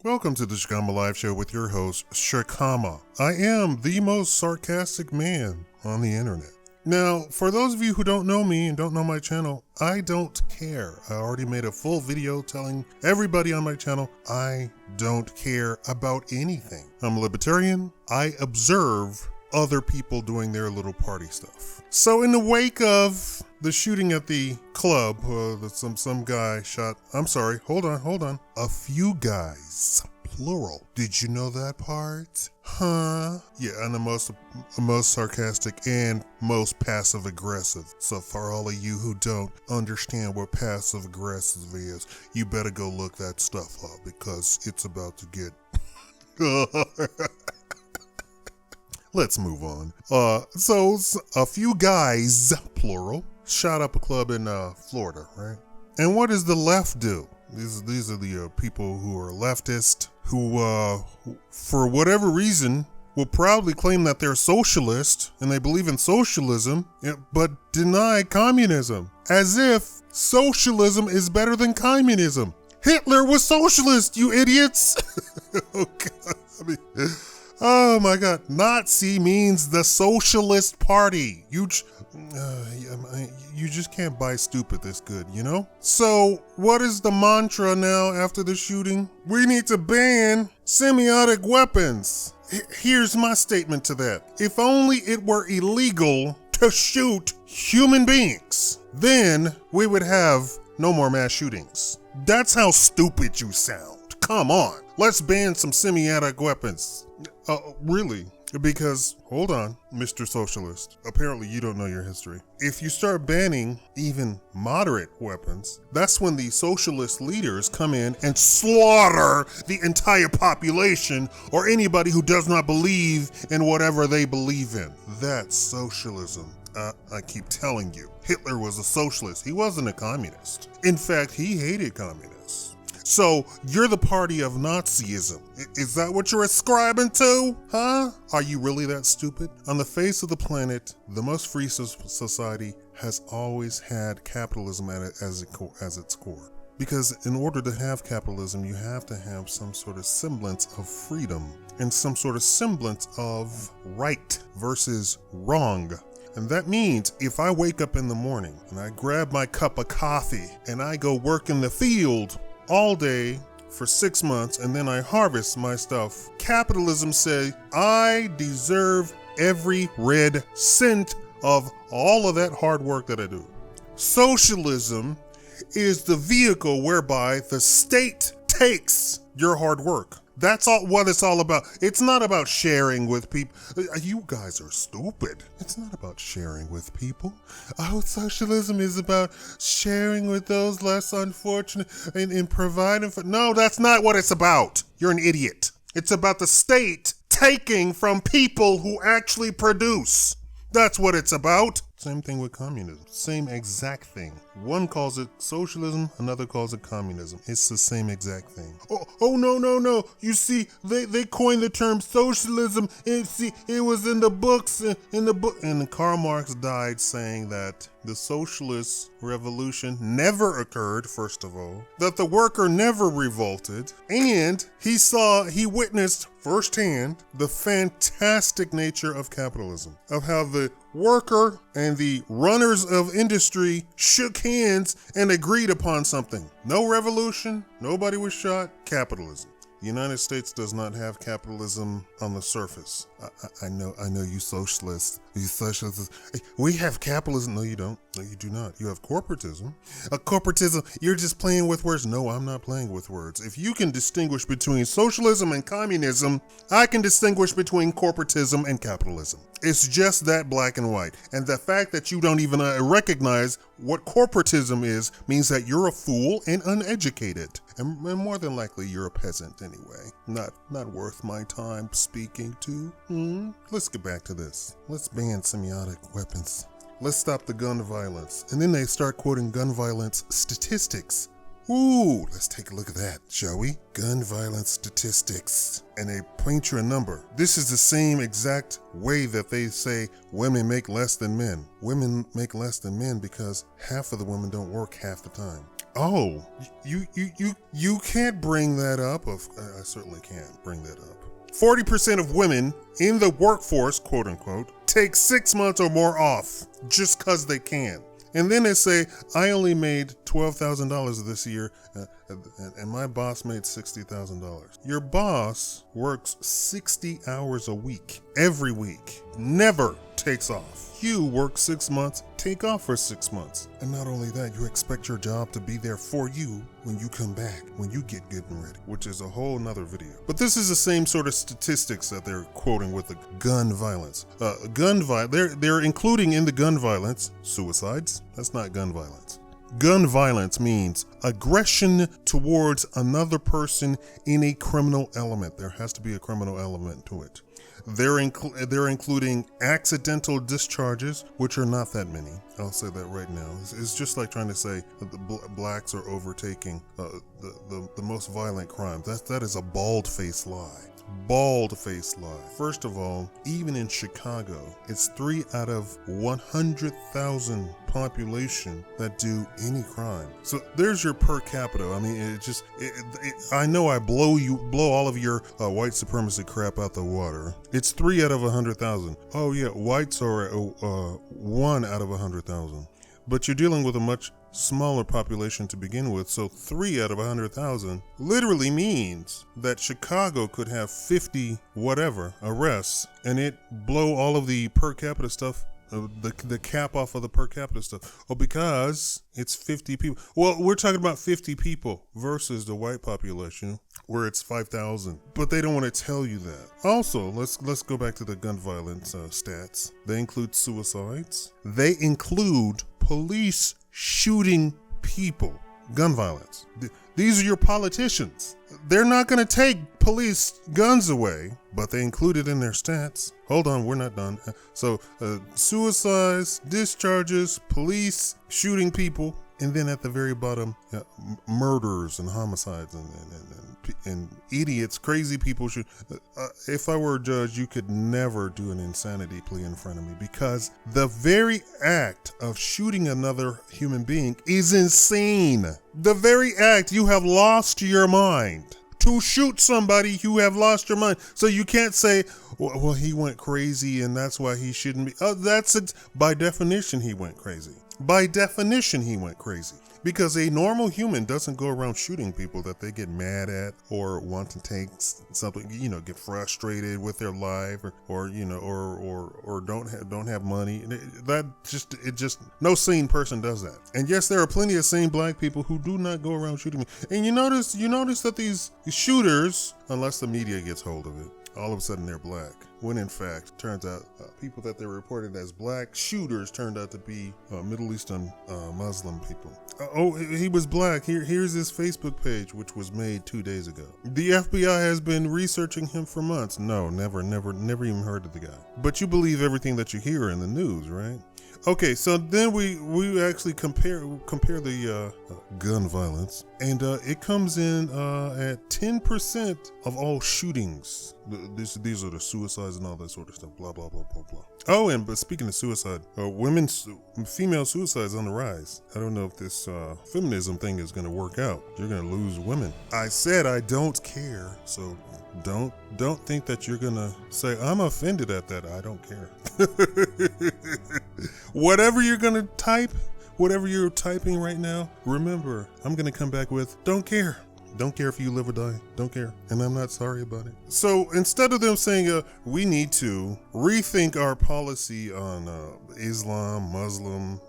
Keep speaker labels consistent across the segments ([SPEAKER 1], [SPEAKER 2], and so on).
[SPEAKER 1] Welcome to the Shikama Live Show with your host, Shikama. I am the most sarcastic man on the internet. Now, for those of you who don't know me and don't know my channel, I don't care. I already made a full video telling everybody on my channel I don't care about anything. I'm a libertarian. I observe other people doing their little party stuff. So in the wake of the shooting at the club, some guy shot, hold on. A few guys, plural. Did you know that part? Huh? Yeah, and the most sarcastic and most passive aggressive. So for all of you who don't understand what passive aggressive is, you better go look that stuff up because it's about to get Let's move on. So a few guys, plural, shot up a club in Florida, right? And what does the left do? These are the people who are leftist, who for whatever reason will proudly claim that they're socialist and they believe in socialism, but deny communism, as if socialism is better than communism. Hitler was socialist, you idiots! Oh God, oh my God, Nazi means the Socialist Party. You just can't buy stupid this good, you know? So what is the mantra now after the shooting? We need to ban semiotic weapons. Here's my statement to that. If only it were illegal to shoot human beings, then we would have no more mass shootings. That's how stupid you sound. Come on, let's ban some semiotic weapons. Really? Because, hold on, Mr. Socialist, apparently you don't know your history. If you start banning even moderate weapons, that's when the socialist leaders come in and slaughter the entire population or anybody who does not believe in whatever they believe in. That's socialism. I keep telling you, Hitler was a socialist. He wasn't a communist. In fact, he hated communists. So you're the party of Nazism. Is that what you're ascribing to? Huh? Are you really that stupid? On the face of the planet, the most free society has always had capitalism as its core. Because in order to have capitalism, you have to have some sort of semblance of freedom and some sort of semblance of right versus wrong. And that means if I wake up in the morning and I grab my cup of coffee and I go work in the field all day for 6 months and then I harvest my stuff, capitalism says I deserve every red cent of all of that hard work that I do. Socialism is the vehicle whereby the state takes your hard work. That's all what it's all about. It's not about sharing with people. You guys are stupid. It's not about sharing with people. Oh, socialism is about sharing with those less unfortunate and providing for. No, that's not what it's about. You're an idiot. It's about the state taking from people who actually produce. That's what it's about. Same thing with communism. Same exact thing. One calls it socialism, another calls it communism. It's the same exact thing. Oh no. You see, they coined the term socialism. And see, it was in the books. And Karl Marx died saying that the socialist revolution never occurred, first of all, that the worker never revolted, and he witnessed firsthand the fantastic nature of capitalism, of how the worker and the runners of industry shook hands and agreed upon something. No revolution, nobody was shot, capitalism. The United States does not have capitalism on the surface. I know you socialists. You socialists. We have capitalism. No, you don't. No, you do not. You have corporatism. Corporatism, you're just playing with words. No, I'm not playing with words. If you can distinguish between socialism and communism, I can distinguish between corporatism and capitalism. It's just that black and white. And the fact that you don't even recognize what corporatism is means that you're a fool and uneducated. And more than likely, you're a peasant anyway. Not worth my time speaking to. Let's get back to this. Let's ban semiotic weapons. Let's stop the gun violence. And then they start quoting gun violence statistics. Ooh, let's take a look at that, shall we? Gun violence statistics. And they point you a number. This is the same exact way that they say women make less than men. Women make less than men because half of the women don't work half the time. Oh, you can't bring that up. I certainly can't bring that up. 40% of women in the workforce, quote unquote, take 6 months or more off just because they can. And then they say, I only made $12,000 this year, and my boss made $60,000. Your boss works 60 hours a week, every week, never takes off. You work 6 months, take off for 6 months. And not only that, you expect your job to be there for you when you come back, when you get good and ready, which is a whole nother video. But this is the same sort of statistics that they're quoting with the gun violence. They're including in the gun violence suicides. That's not gun violence. Gun violence means aggression towards another person in a criminal element. There has to be a criminal element to it. They're including accidental discharges, which are not that many. I'll say that right now. It's just like trying to say that the blacks are overtaking the most violent crimes. That is a bald-faced lie. Bald-faced lie. First of all, even in Chicago, it's 3 out of 100,000 population that do any crime. So there's your per capita. I mean, I know I blow all of your white supremacy crap out the water. It's 3 out of 100,000. Oh yeah, whites are 1 out of 100,000. But you're dealing with a much smaller population to begin with, so 3 out of 100,000 literally means that Chicago could have 50 whatever arrests and it blow all of the per capita stuff, the cap off of the per capita stuff. Oh, because it's 50 people. Well, we're talking about 50 people versus the white population where it's 5,000, but they don't want to tell you that. Also, let's go back to the gun violence stats. They include suicides. They include police shooting people. Gun violence. These are your politicians. They're not going to take police guns away, but they include it in their stats. Hold on, we're not done. So suicides, discharges, police shooting people, and then at the very bottom, murders and homicides and idiots, crazy people should. If I were a judge, you could never do an insanity plea in front of me, because the very act of shooting another human being is insane. The very act, you have lost your mind. To shoot somebody, you have lost your mind. So you can't say, well, he went crazy and that's why he shouldn't be. That's it. By definition, he went crazy. By definition, he went crazy. Because a normal human doesn't go around shooting people that they get mad at or want to take something, get frustrated with their life or don't have money. No sane person does that. And yes, there are plenty of sane black people who do not go around shooting me. And you notice that these shooters, unless the media gets hold of it, all of a sudden they're black. When in fact, turns out people that they reported as black shooters turned out to be Middle Eastern Muslim people. He was black. Here's his Facebook page, which was made 2 days ago. The FBI has been researching him for months. No, never even heard of the guy. But you believe everything that you hear in the news, right? Okay, so then we actually compare the gun violence, and it comes in at 10% of all shootings. These are the suicides and all that sort of stuff. Blah blah blah blah blah. Oh, but speaking of suicide, female suicide is on the rise. I don't know if this feminism thing is going to work out. You're going to lose women. I said I don't care, so don't think that you're going to say I'm offended at that. I don't care. Whatever you're going to type, whatever you're typing right now, remember, I'm going to come back with don't care. Don't care if you live or die. Don't care. And I'm not sorry about it. So instead of them saying we need to rethink our policy on Islam, Muslim,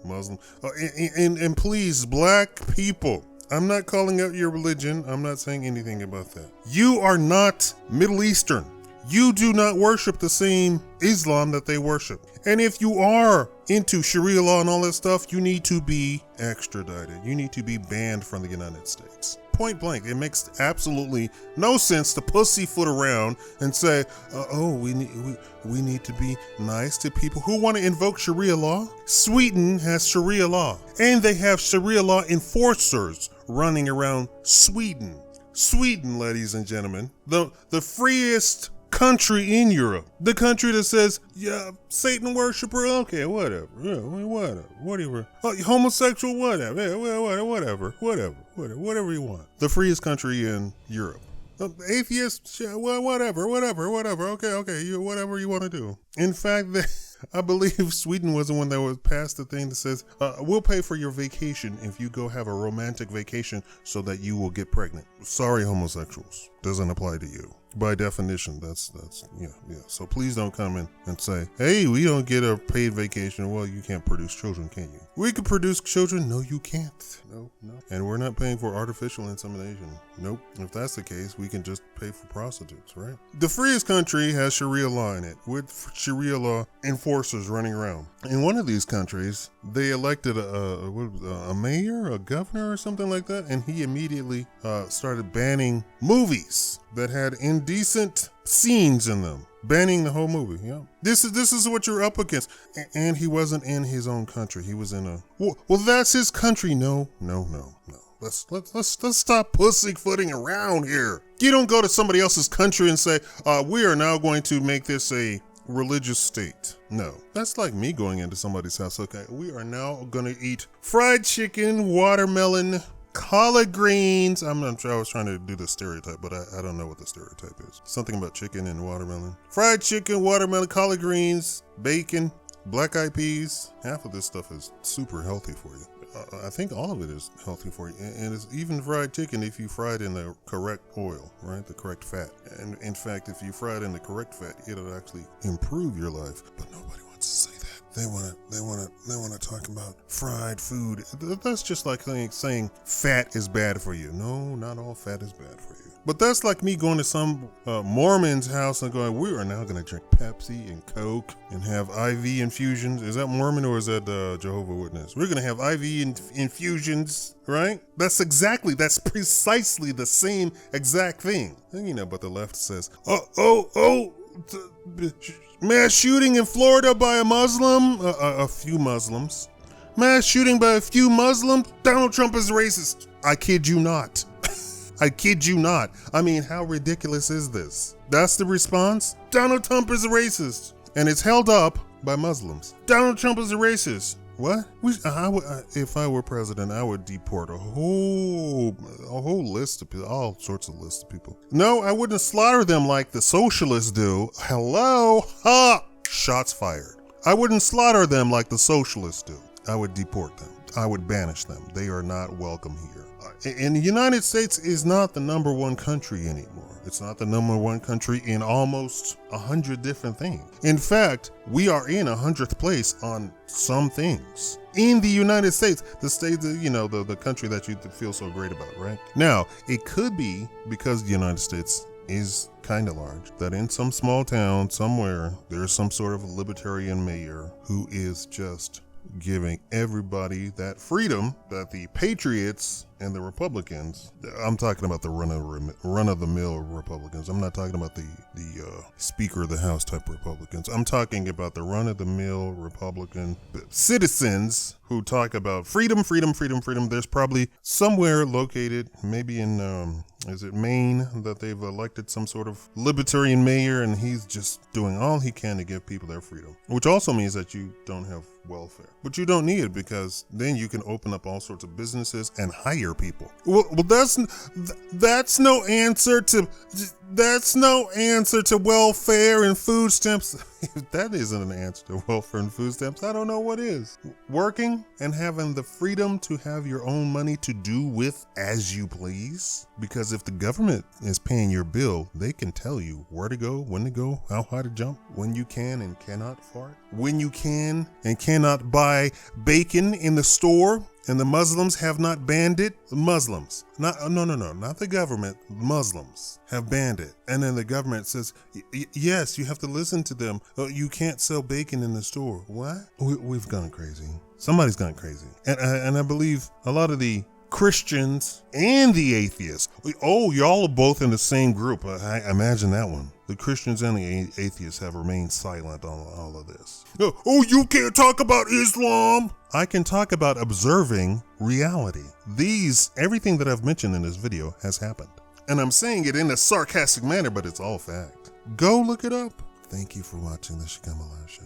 [SPEAKER 1] and please, black people, I'm not calling out your religion. I'm not saying anything about that. You are not Middle Eastern. You do not worship the same Islam that they worship. And if you are into Sharia law and all that stuff, you need to be extradited. You need to be banned from the United States. Point blank. It makes absolutely no sense to pussyfoot around and say, we need to be nice to people who want to invoke Sharia law. Sweden has Sharia law, and they have Sharia law enforcers running around Sweden. Sweden, ladies and gentlemen, the freest country in Europe. The country that says, yeah, Satan worshiper, okay, whatever. Yeah, whatever. Oh, homosexual, whatever. Yeah, whatever you want. The freest country in Europe. Atheist, whatever. Okay, whatever you want to do. In fact, I believe Sweden was the one that was passed the thing that says, we'll pay for your vacation if you go have a romantic vacation so that you will get pregnant. Sorry, homosexuals. Doesn't apply to you. By definition, that's yeah. So please don't come in and say, hey, we don't get a paid vacation. Well, you can't produce children, can you? We can produce children. No, you can't. No. And we're not paying for artificial insemination. Nope. If that's the case, we can just pay for prostitutes, right? The freest country has Sharia law in it, with Sharia law enforcers running around. In one of these countries, they elected a mayor, a governor, or something like that, and he immediately started banning movies that had indecent scenes in them. Banning the whole movie. Yeah. This is what you're up against. And he wasn't in his own country. He was in a well, that's his country. No. Let's stop pussyfooting around here. You don't go to somebody else's country and say, we are now going to make this a religious state. No, that's like me going into somebody's house. Okay, we are now going to eat fried chicken, watermelon, collard greens. I was trying to do the stereotype, but I don't know what the stereotype is. Something about chicken and watermelon. Fried chicken, watermelon, collard greens, bacon, black eyed peas. Half of this stuff is super healthy for you. I think all of it is healthy for you. And it's even fried chicken if you fry it in the correct oil, right? The correct fat. And in fact, if you fry it in the correct fat, it'll actually improve your life. But nobody wants to say that. They want to talk about fried food. That's just like saying fat is bad for you. No, not all fat is bad for you. But that's like me going to some Mormon's house and going, we are now going to drink Pepsi and Coke and have IV infusions. Is that Mormon or is that Jehovah's Witness? We're going to have IV infusions, right? That's precisely the same exact thing. And but the left says, mass shooting in Florida by a Muslim, a few Muslims. Mass shooting by a few Muslims. Donald Trump is racist. I kid you not. I kid you not. I mean, how ridiculous is this? That's the response? Donald Trump is a racist. And it's held up by Muslims. Donald Trump is a racist. What? If I were president, I would deport a whole list of people, all sorts of lists of people. No, I wouldn't slaughter them like the socialists do. Hello? Ha! Shots fired. I wouldn't slaughter them like the socialists do. I would deport them. I would banish them. They are not welcome here. And the United States is not the number one country anymore. It's not the number one country in almost 100 different things. In fact, we are in 100th place on some things. In the United States, the state, the country that you feel so great about, right? Now, it could be because the United States is kind of large, that in some small town somewhere, there's some sort of libertarian mayor who is just giving everybody that freedom that the patriots and the Republicans, I'm talking about the run-of-the-mill Republicans. I'm not talking about the Speaker of the House type Republicans. I'm talking about the run-of-the-mill Republican citizens who talk about freedom. There's probably somewhere located, maybe in, is it Maine, that they've elected some sort of libertarian mayor, and he's just doing all he can to give people their freedom, which also means that you don't have welfare. But you don't need it, because then you can open up all sorts of businesses and hire people. Well, that's no answer to welfare and food stamps. If that isn't an answer to welfare and food stamps, I don't know what is. Working and having the freedom to have your own money to do with as you please. Because if the government is paying your bill, they can tell you where to go, when to go, how high to jump, when you can and cannot fart, when you can and cannot buy bacon in the store. And the Muslims have not banned it. Muslims, not the government. Muslims have banned it. And then the government says, yes, you have to listen to them. You can't sell bacon in the store. What? We've gone crazy. Somebody's gone crazy. And I believe a lot of the Christians and the atheists. Y'all are both in the same group. I imagine that one. The Christians and the atheists have remained silent on all of this. You can't talk about Islam. I can talk about observing reality. Everything that I've mentioned in this video has happened. And I'm saying it in a sarcastic manner, but it's all fact. Go look it up. Thank you for watching the Shikamalan Show.